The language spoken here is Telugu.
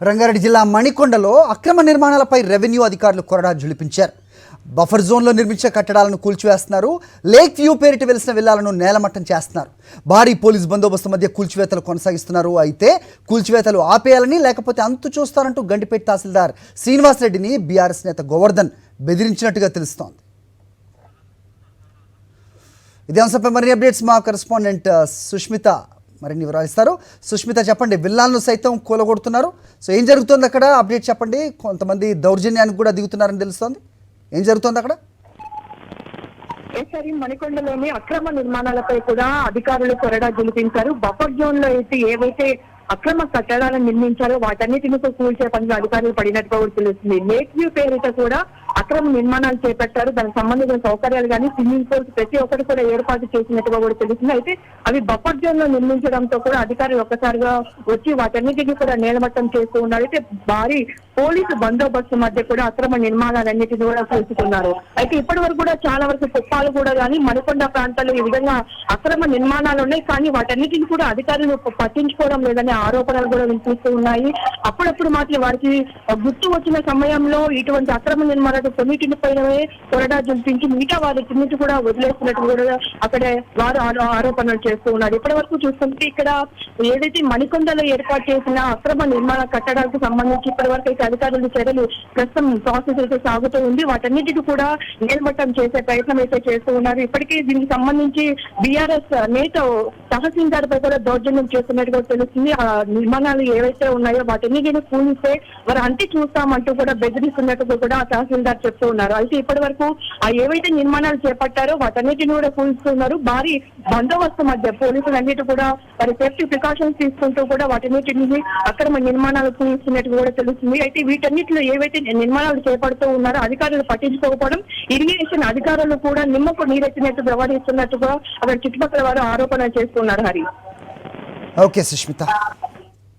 రంగారెడ్డి జిల్లా మణికొండలో అక్రమ నిర్మాణాలపై రెవెన్యూ అధికారులు కొరడా జులిపించారు. బఫర్ జోన్లో నిర్మించే కట్టడాలను కూల్చివేస్తున్నారు. లేక్ వ్యూ పేరిట వెలిసిన విల్లాలను నేలమట్టం చేస్తున్నారు. భారీ పోలీస్ బందోబస్తు మధ్య కూల్చివేతలు కొనసాగిస్తున్నారు. అయితే కూల్చివేతలు ఆపేయాలని లేకపోతే అంతు చూస్తారంటూ గండిపేట తహసీల్దార్ శ్రీనివాసరెడ్డిని బీఆర్ఎస్ నేత గోవర్ధన్ బెదిరించినట్టుగా తెలుస్తోంది. ఇదే అంశంపై మరిన్ని అప్డేట్స్ మా కరెస్పాండెంట్ సుష్మిత మరిన్ని వివరాలు ఇస్తారు. సుష్మిత, చెప్పండి, విల్లాలను సైతం కూలగొడుతున్నారు. సో ఏం జరుగుతుంది అక్కడ? అప్డేట్ చెప్పండి. కొంతమంది దౌర్జన్యానికి కూడా దిగుతున్నారని తెలుస్తోంది. ఏం జరుగుతుంది అక్కడ? ఈసారి మణికొండలోని అక్రమ నిర్మాణాలపై కూడా అధికారులు కొరడా జులిపించారు. బఫర్ జోన్ లో అయితే ఏవైతే అక్రమ కట్టడాలను నిర్మించారో వాటన్నిటిని కూల్చే పనిలో అధికారులు పడినట్టుగా కూడా తెలుస్తుంది. లేక్ వ్యూ పేరిట కూడా అక్రమ నిర్మాణాలు చేపట్టారు. దానికి సంబంధించిన సౌకర్యాలు కానీ స్విమ్మింగ్ పూల్స్ ప్రతి ఒక్కరు కూడా ఏర్పాటు చేసినట్టుగా కూడా తెలుస్తుంది. అయితే అవి బఫర్ జోన్ లో నిర్మించడంతో కూడా అధికారులు ఒక్కసారిగా వచ్చి వాటన్నిటిని కూడా నేలమట్టం చేస్తూ ఉన్నారు. అయితే భారీ పోలీసు బందోబస్తు మధ్య కూడా అక్రమ నిర్మాణాలన్నిటిని కూడా కూల్చుతున్నారు. అయితే ఇప్పటి వరకు కూడా చాలా వరకు కుప్పాలు కూడా కానీ మణికొండ ప్రాంతాల్లో ఈ విధంగా అక్రమ నిర్మాణాలు ఉన్నాయి. కానీ వాటన్నిటిని కూడా అధికారులు పట్టించుకోవడం లేదనే ఆరోపణలు కూడా వినిపిస్తూ ఉన్నాయి. అప్పుడప్పుడు మాత్రం వారికి గుర్తు వచ్చిన సమయంలో ఇటువంటి అక్రమ నిర్మాణాలు కొన్నిటిని పైనమే కొరడా జులిపించి మిగతా వారిన్నిటి కూడా వదిలేస్తున్నట్టు కూడా అక్కడే వారు ఆరోపణలు చేస్తూ ఉన్నారు. ఇప్పటి వరకు చూస్తుంటే ఇక్కడ ఏదైతే మణికొండలో ఏర్పాటు చేసిన అక్రమ నిర్మాణ కట్టడాలకు సంబంధించి ఇప్పటి వరకు అయితే అధికారులు చర్యలు ప్రస్తుతం ప్రాసెస్ అయితే సాగుతూ ఉంది. వాటన్నిటిని కూడా నేలమట్టం చేసే ప్రయత్నం అయితే చేస్తూ ఉన్నారు. ఇప్పటికే దీనికి సంబంధించి బీఆర్ఎస్ నేత తహసీల్దార్ పై కూడా దౌర్జన్యం చేస్తున్నట్టుగా తెలుస్తుంది. ఆ నిర్మాణాలు ఏవైతే ఉన్నాయో వాటన్నిటిని కూలిస్తే వారు అంటి చూస్తామంటూ కూడా బెదిరిస్తున్నట్టుగా కూడా ఆ తహసీల్దార్ చెప్తూ ఉన్నారు. అయితే ఇప్పటి వరకు ఆ ఏవైతే నిర్మాణాలు చేపట్టారో వాటన్నిటిని కూడా కూల్చుతున్నారు. భారీ బందోబస్తు మధ్య పోలీసులు అన్నిటి కూడా వారి సేఫ్టీ ప్రికాషన్స్ తీసుకుంటూ కూడా వాటన్నిటిని అక్రమ నిర్మాణాలు కూల్చున్నట్టు కూడా తెలుస్తుంది. అయితే వీటన్నిటిలో ఏవైతే నిర్మాణాలు చేపడుతూ ఉన్నారో అధికారులు పట్టించుకోకపోవడం, ఇరిగేషన్ అధికారులు కూడా నిమ్మకు నీరెత్తినట్టు వ్యవహరిస్తున్నట్టుగా అక్కడ చుట్టుపక్కల వారు ఆరోపణలు చేస్తున్నారు. హరి, ఓకే సుష్మిత.